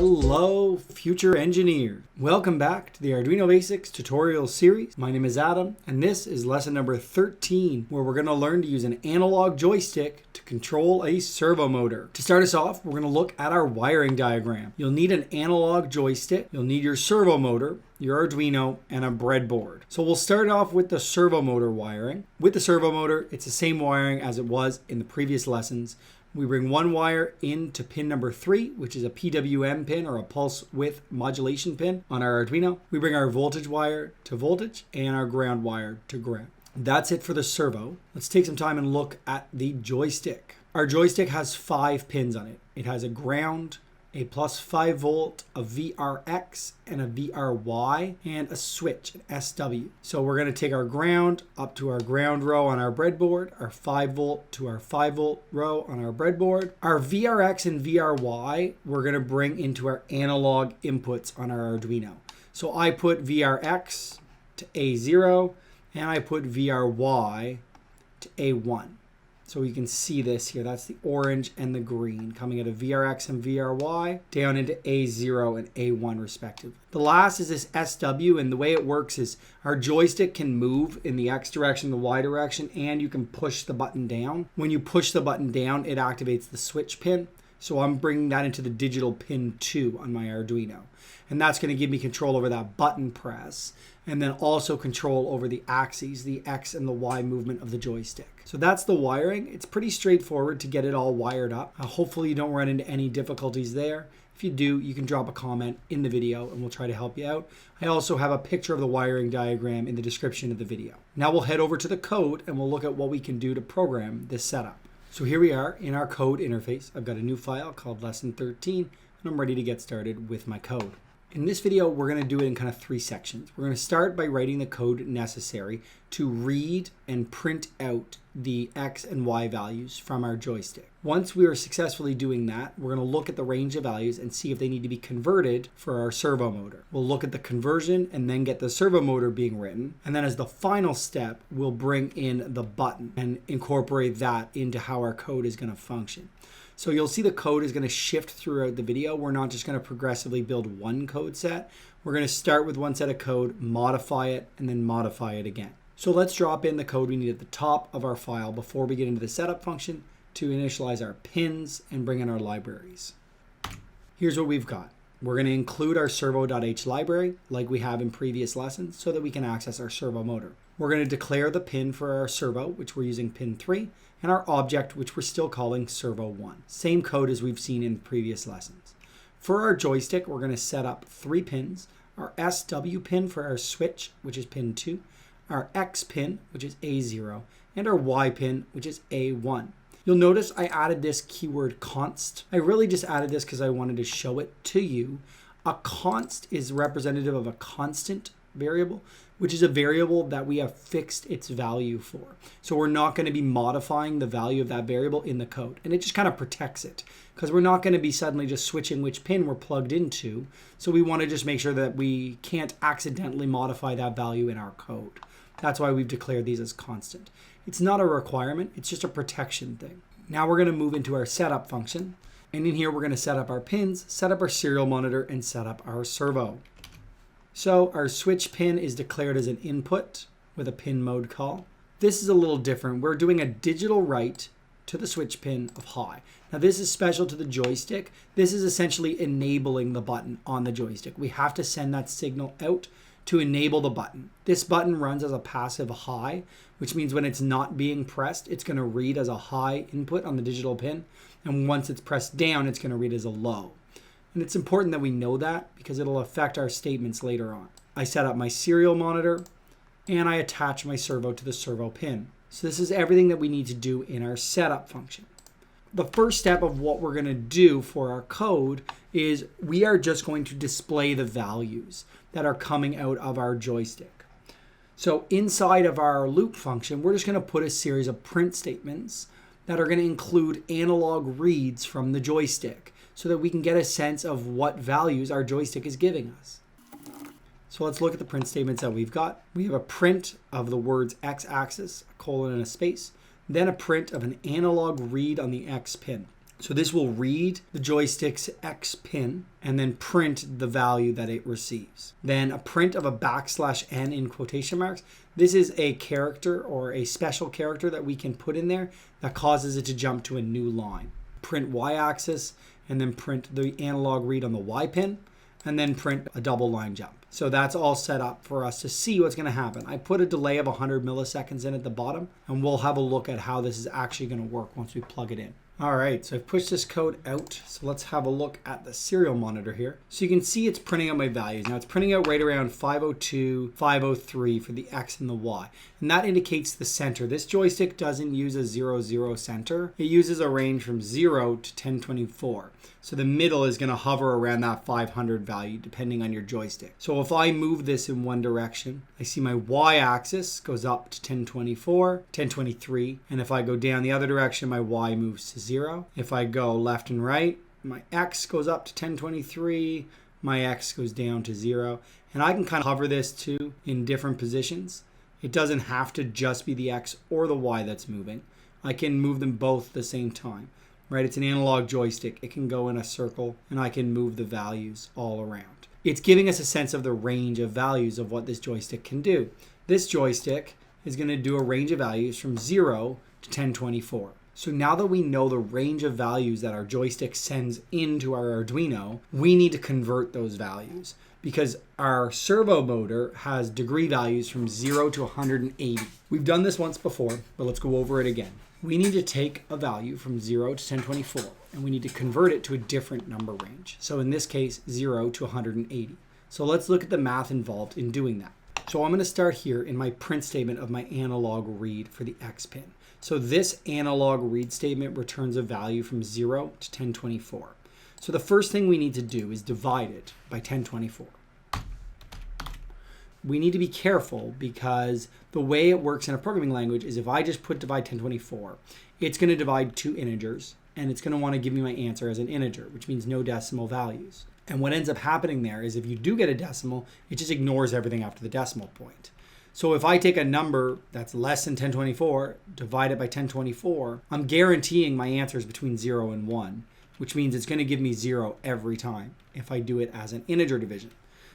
Hello, future engineer. Welcome back to the Arduino Basics tutorial series. My name is Adam, and this is lesson number 13, where we're going to learn to use an analog joystick to control a servo motor. To start us off, we're going to look at our wiring diagram. You'll need an analog joystick, you'll need your servo motor, your Arduino, and a breadboard. So we'll start off with the servo motor wiring. With the servo motor, it's the same wiring as it was in the previous lessons. We bring one wire into pin number 3, which is a PWM pin or a pulse width modulation pin on our Arduino. We bring our voltage wire to voltage and our ground wire to ground. That's it for the servo. Let's take some time and look at the joystick. Our joystick has 5 pins on it. It has a ground, a plus 5 volt, a VRX, and a VRY, and a switch, an SW. So we're going to take our ground up to our ground row on our breadboard, our 5 volt to our 5 volt row on our breadboard. Our VRX and VRY, we're going to bring into our analog inputs on our Arduino. So I put VRX to A0, and I put VRY to A1. So you can see this here. That's the orange and the green coming out of VRX and VRY down into A0 and A1 respectively. The last is this SW, and the way it works is our joystick can move in the X direction, the Y direction, and you can push the button down. When you push the button down, it activates the switch pin. So I'm bringing that into the digital pin 2 on my Arduino. And that's going to give me control over that button press, and then also control over the axes, the X and the Y movement of the joystick. So that's the wiring. It's pretty straightforward to get it all wired up. Hopefully you don't run into any difficulties there. If you do, you can drop a comment in the video and we'll try to help you out. I also have a picture of the wiring diagram in the description of the video. Now we'll head over to the code and we'll look at what we can do to program this setup. So here we are in our code interface. I've got a new file called lesson 13 and I'm ready to get started with my code. In this video, we're going to do it in kind of 3 sections. We're going to start by writing the code necessary to read and print out the X and Y values from our joystick. Once we are successfully doing that, we're going to look at the range of values and see if they need to be converted for our servo motor. We'll look at the conversion and then get the servo motor being written. And then as the final step, we'll bring in the button and incorporate that into how our code is going to function. So you'll see the code is going to shift throughout the video. We're not just going to progressively build one code set. We're going to start with one set of code, modify it, and then modify it again. So let's drop in the code we need at the top of our file before we get into the setup function to initialize our pins and bring in our libraries. Here's what we've got. We're going to include our servo.h library like we have in previous lessons so that we can access our servo motor. We're going to declare the pin for our servo, which we're using pin 3, and our object, which we're still calling servo1. Same code as we've seen in previous lessons. For our joystick, we're going to set up 3 pins. Our SW pin for our switch, which is pin 2, our X pin, which is A0, and our Y pin, which is A1. You'll notice I added this keyword const. I really just added this because I wanted to show it to you. A const is representative of a constant variable, which is a variable that we have fixed its value for. So we're not going to be modifying the value of that variable in the code. And it just kind of protects it because we're not going to be suddenly just switching which pin we're plugged into. So we want to just make sure that we can't accidentally modify that value in our code. That's why we've declared these as constant. It's not a requirement, it's just a protection thing. Now we're going to move into our setup function. And in here we're going to set up our pins, set up our serial monitor, and set up our servo. So our switch pin is declared as an input with a pin mode call. This is a little different. We're doing a digital write to the switch pin of high. Now this is special to the joystick. This is essentially enabling the button on the joystick. We have to send that signal out to enable the button. This button runs as a passive high, which means when it's not being pressed, it's going to read as a high input on the digital pin. And once it's pressed down, it's going to read as a low. And it's important that we know that because it'll affect our statements later on. I set up my serial monitor and I attach my servo to the servo pin. So this is everything that we need to do in our setup function. The first step of what we're going to do for our code is we are just going to display the values that are coming out of our joystick. So inside of our loop function, we're just going to put a series of print statements that are going to include analog reads from the joystick, so that we can get a sense of what values our joystick is giving us. So let's look at the print statements that we've got. We have a print of the words x-axis, a colon and a space, then a print of an analog read on the X pin. So this will read the joystick's X pin and then print the value that it receives. Then a print of a \n in quotation marks. This is a character or a special character that we can put in there that causes it to jump to a new line. Print y-axis and then print the analog read on the Y pin and then print a double line jump. So that's all set up for us to see what's going to happen. I put a delay of 100 milliseconds in at the bottom, and we'll have a look at how this is actually going to work once we plug it in. All right, so I've pushed this code out. So let's have a look at the serial monitor here. So you can see it's printing out my values. Now it's printing out right around 502, 503 for the X and the Y. And that indicates the center. This joystick doesn't use a 0, center. It uses a range from 0 to 1024. So the middle is going to hover around that 500 value depending on your joystick. So if I move this in one direction, I see my y-axis goes up to 1024, 1023. And if I go down the other direction, my y moves to 0. If I go left and right, my x goes up to 1023, my x goes down to 0. And I can kind of hover this too in different positions. It doesn't have to just be the x or the y that's moving. I can move them both at the same time. Right, it's an analog joystick. It can go in a circle and I can move the values all around. It's giving us a sense of the range of values of what this joystick can do. This joystick is going to do a range of values from 0 to 1024. So now that we know the range of values that our joystick sends into our Arduino, we need to convert those values because our servo motor has degree values from 0 to 180. We've done this once before, but let's go over it again. We need to take a value from 0 to 1024 and we need to convert it to a different number range. So in this case, 0 to 180. So let's look at the math involved in doing that. So I'm going to start here in my print statement of my analog read for the X pin. So this analog read statement returns a value from 0 to 1024. So the first thing we need to do is divide it by 1024. We need to be careful because the way it works in a programming language is if I just put divide 1024, it's going to divide two integers and it's going to want to give me my answer as an integer, which means no decimal values. And what ends up happening there is if you do get a decimal, it just ignores everything after the decimal point. So if I take a number that's less than 1024, divide it by 1024, I'm guaranteeing my answer is between 0 and 1, which means it's going to give me 0 every time if I do it as an integer division.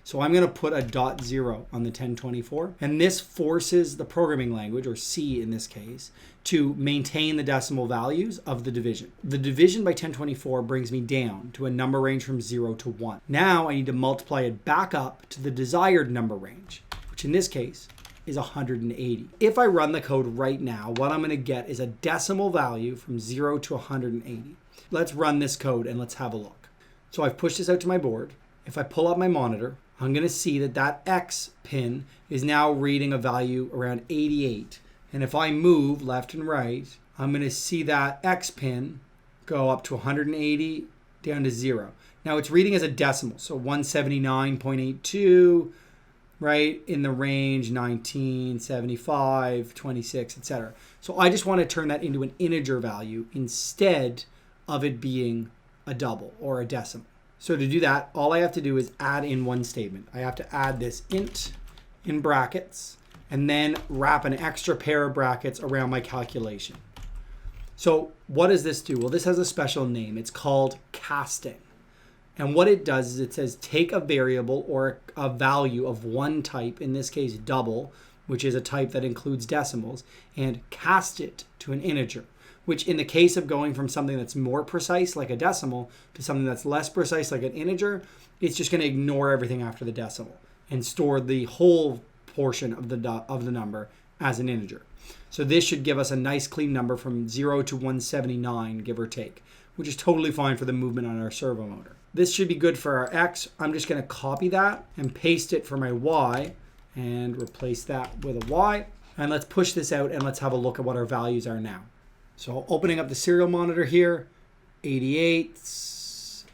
So I'm going to put a .0 on the 1024, and this forces the programming language, or C in this case, to maintain the decimal values of the division. The division by 1024 brings me down to a number range from 0 to 1. Now I need to multiply it back up to the desired number range, which in this case is 180. If I run the code right now, what I'm going to get is a decimal value from 0 to 180. Let's run this code and let's have a look. So I've pushed this out to my board. If I pull up my monitor, I'm going to see that that X pin is now reading a value around 88. And if I move left and right, I'm going to see that X pin go up to 180 down to 0. Now it's reading as a decimal, so 179.82, right, in the range 19, 75, 26, etc. So I just want to turn that into an integer value instead of it being a double or a decimal. So to do that, all I have to do is add in one statement. I have to add this int in brackets and then wrap an extra pair of brackets around my calculation. So what does this do? Well, this has a special name. It's called casting. And what it does is it says take a variable or a value of one type, in this case double, which is a type that includes decimals, and cast it to an integer, which in the case of going from something that's more precise, like a decimal, to something that's less precise, like an integer, it's just going to ignore everything after the decimal and store the whole portion of the number as an integer. So this should give us a nice clean number from 0 to 179, give or take, which is totally fine for the movement on our servo motor. This should be good for our X. I'm just going to copy that and paste it for my Y and replace that with a Y. And let's push this out and let's have a look at what our values are now. So opening up the serial monitor here, 88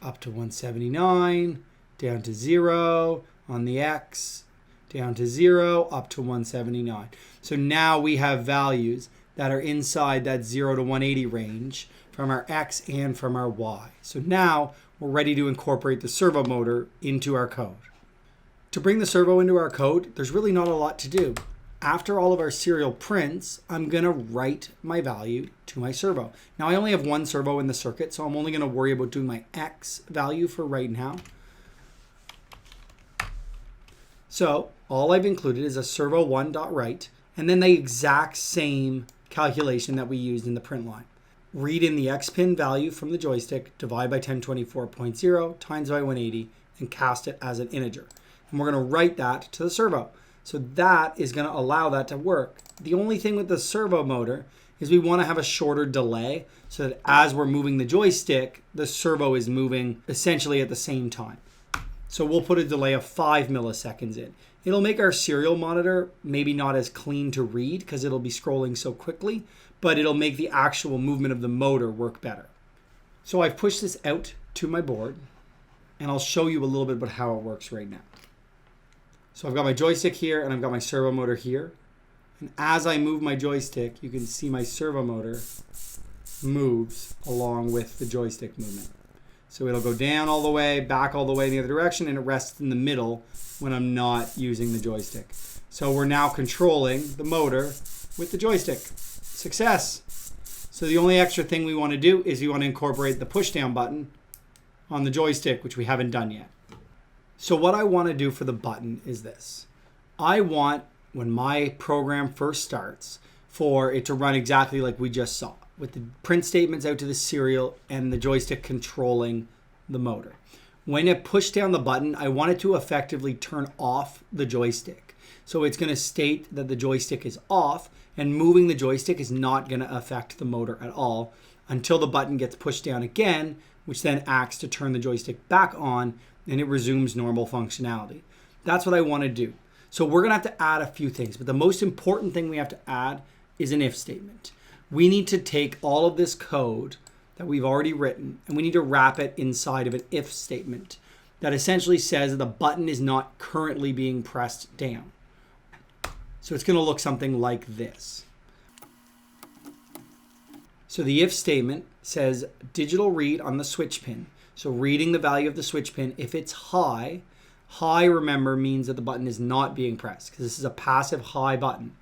up to 179, down to 0 on the X, down to 0, up to 179. So now we have values that are inside that 0 to 180 range from our X and from our Y. So now we're ready to incorporate the servo motor into our code. To bring the servo into our code, there's really not a lot to do. after all of our serial prints, I'm going to write my value to my servo. Now I only have one servo in the circuit, so I'm only going to worry about doing my X value for right now. So all I've included is a servo1.write, and then the exact same calculation that we used in the print line. Read in the X pin value from the joystick, divide by 1024.0, times by 180, and cast it as an integer. And we're going to write that to the servo. So that is going to allow that to work. The only thing with the servo motor is we want to have a shorter delay so that as we're moving the joystick, the servo is moving essentially at the same time. So we'll put a delay of 5 milliseconds in. It'll make our serial monitor maybe not as clean to read because it'll be scrolling so quickly, but it'll make the actual movement of the motor work better. So I've pushed this out to my board, and I'll show you a little bit about how it works right now. So I've got my joystick here and I've got my servo motor here. And as I move my joystick, you can see my servo motor moves along with the joystick movement. So it'll go down all the way, back all the way in the other direction, and it rests in the middle when I'm not using the joystick. So we're now controlling the motor with the joystick. Success! So the only extra thing we want to do is we want to incorporate the push down button on the joystick, which we haven't done yet. So what I want to do for the button is this. I want, when my program first starts, for it to run exactly like we just saw, with the print statements out to the serial and the joystick controlling the motor. When it pushed down the button, I want it to effectively turn off the joystick. So it's going to state that the joystick is off, and moving the joystick is not going to affect the motor at all until the button gets pushed down again, which then acts to turn the joystick back on, and it resumes normal functionality. That's what I want to do. So we're going to have to add a few things, but the most important thing we have to add is an if statement. We need to take all of this code that we've already written, and we need to wrap it inside of an if statement that essentially says that the button is not currently being pressed down. So it's going to look something like this. So the if statement says digital read on the switch pin. So reading the value of the switch pin, if it's high, high, remember, means that the button is not being pressed because this is a passive high button.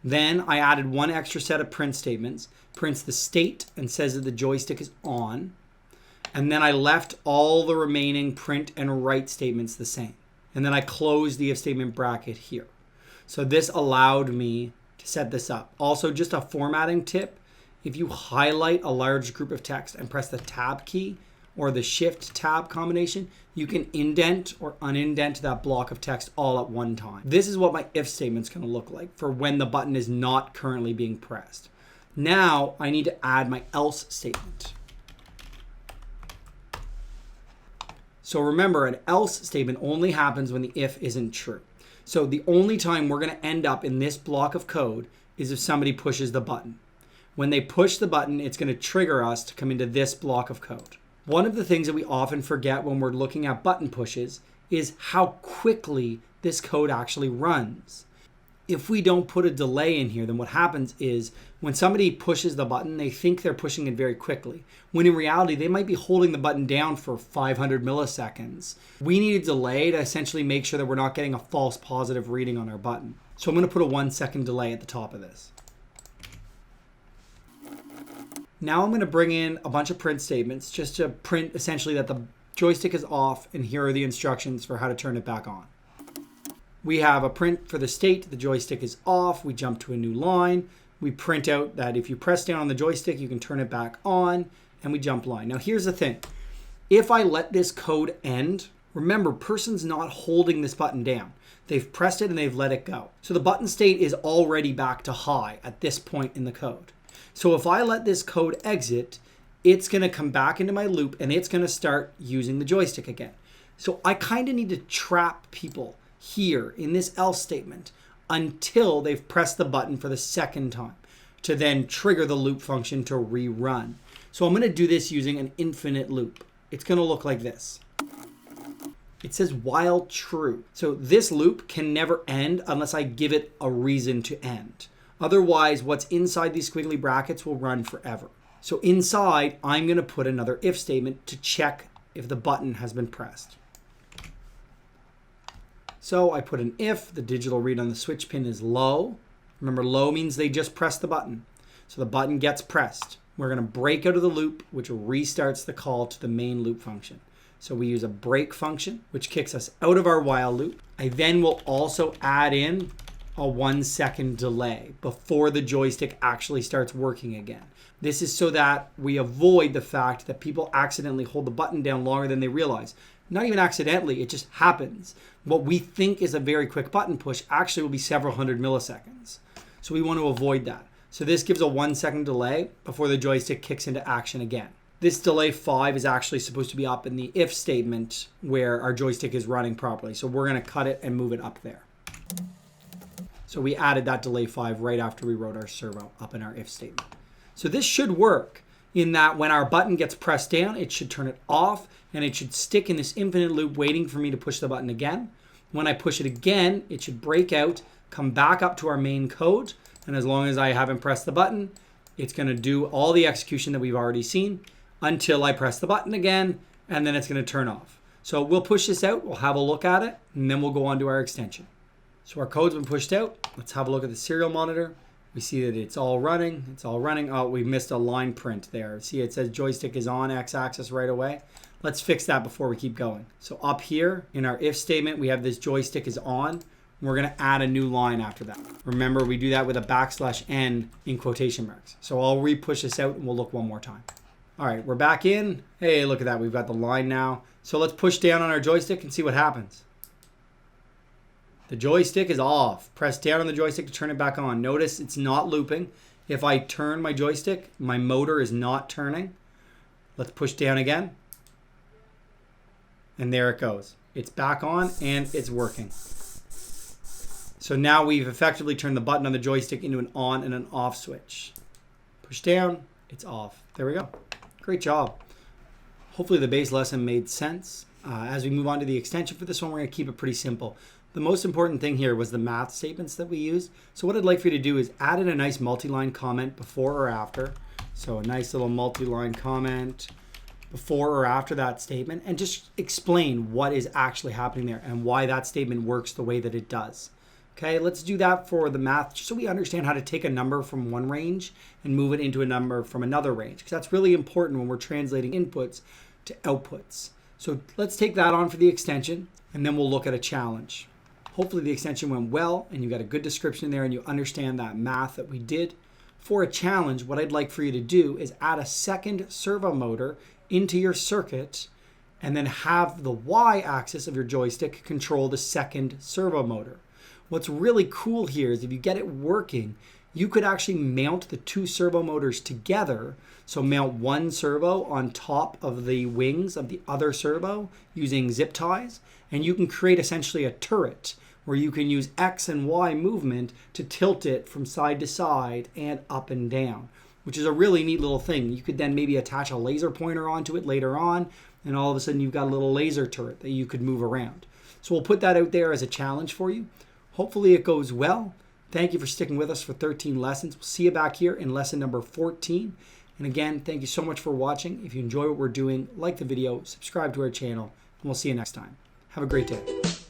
Then I added one extra set of print statements, prints the state and says that the joystick is on. And then I left all the remaining print and write statements the same. And then I closed the if statement bracket here. So this allowed me to set this up. Also, just a formatting tip, if you highlight a large group of text and press the tab key or the shift tab combination, you can indent or unindent that block of text all at one time. This is what my if statement's going to look like for when the button is not currently being pressed. Now I need to add my else statement. So remember, an else statement only happens when the if isn't true. So the only time we're going to end up in this block of code is if somebody pushes the button. When they push the button, it's going to trigger us to come into this block of code. One of the things that we often forget when we're looking at button pushes is how quickly this code actually runs. If we don't put a delay in here, then what happens is when somebody pushes the button, they think they're pushing it very quickly, when in reality, they might be holding the button down for 500 milliseconds. We need a delay to essentially make sure that we're not getting a false positive reading on our button. So I'm going to put a 1 second delay at the top of this. Now I'm going to bring in a bunch of print statements just to print essentially that the joystick is off, and here are the instructions for how to turn it back on. We have a print for the state, the joystick is off. We jump to a new line. We print out that if you press down on the joystick, you can turn it back on, and we jump line. Now here's the thing. If I let this code end, remember, person's not holding this button down. They've pressed it and they've let it go. So the button state is already back to high at this point in the code. So if I let this code exit, it's going to come back into my loop and it's going to start using the joystick again. So I kind of need to trap people here in this else statement until they've pressed the button for the second time to then trigger the loop function to rerun. So I'm going to do this using an infinite loop. It's going to look like this. It says while true. So this loop can never end unless I give it a reason to end. Otherwise, what's inside these squiggly brackets will run forever. So inside, I'm going to put another if statement to check if the button has been pressed. So I put an if. The digital read on the switch pin is low. Remember, low means they just press the button. So the button gets pressed. We're going to break out of the loop, which restarts the call to the main loop function. So we use a break function, which kicks us out of our while loop. I then will also add in a 1 second delay before the joystick actually starts working again. This is so that we avoid the fact that people accidentally hold the button down longer than they realize. Not even accidentally, it just happens. What we think is a very quick button push actually will be several hundred milliseconds. So we want to avoid that. So this gives a 1 second delay before the joystick kicks into action again. This delay 5 is actually supposed to be up in the if statement where our joystick is running properly. So we're going to cut it and move it up there. So we added that delay 5 right after we wrote our servo up in our if statement. So this should work in that when our button gets pressed down, it should turn it off and it should stick in this infinite loop waiting for me to push the button again. When I push it again, it should break out, come back up to our main code. And as long as I haven't pressed the button, it's going to do all the execution that we've already seen until I press the button again, and then it's going to turn off. So we'll push this out, we'll have a look at it, and then we'll go on to our extension. So our code's been pushed out. Let's have a look at the serial monitor. We see that it's all running. It's all running. Oh, we missed a line print there. See, it says joystick is on x-axis right away. Let's fix that before we keep going. So up here in our if statement, we have this joystick is on. We're going to add a new line after that. Remember, we do that with a \n in quotation marks. So I'll re-push this out and we'll look one more time. All right, we're back in. Hey, look at that. We've got the line now. So let's push down on our joystick and see what happens. The joystick is off. Press down on the joystick to turn it back on. Notice it's not looping. If I turn my joystick, my motor is not turning. Let's push down again. And there it goes. It's back on and it's working. So now we've effectively turned the button on the joystick into an on and an off switch. Push down, it's off. There we go. Great job. Hopefully the base lesson made sense. As we move on to the extension for this one, we're going to keep it pretty simple. The most important thing here was the math statements that we used. So what I'd like for you to do is add in a nice multi-line comment before or after. So a nice little multi-line comment before or after that statement, and just explain what is actually happening there and why that statement works the way that it does. Okay, let's do that for the math, just so we understand how to take a number from one range and move it into a number from another range, because that's really important when we're translating inputs to outputs. So let's take that on for the extension, and then we'll look at a challenge. Hopefully the extension went well, and you got a good description there, and you understand that math that we did. For a challenge, what I'd like for you to do is add a second servo motor into your circuit, and then have the y-axis of your joystick control the second servo motor. What's really cool here is if you get it working, you could actually mount the two servo motors together. So mount one servo on top of the wings of the other servo using zip ties, and you can create essentially a turret where you can use X and Y movement to tilt it from side to side and up and down, which is a really neat little thing. You could then maybe attach a laser pointer onto it later on, and all of a sudden you've got a little laser turret that you could move around. So we'll put that out there as a challenge for you. Hopefully it goes well. Thank you for sticking with us for 13 lessons. We'll see you back here in lesson number 14. And again, thank you so much for watching. If you enjoy what we're doing, like the video, subscribe to our channel, and we'll see you next time. Have a great day.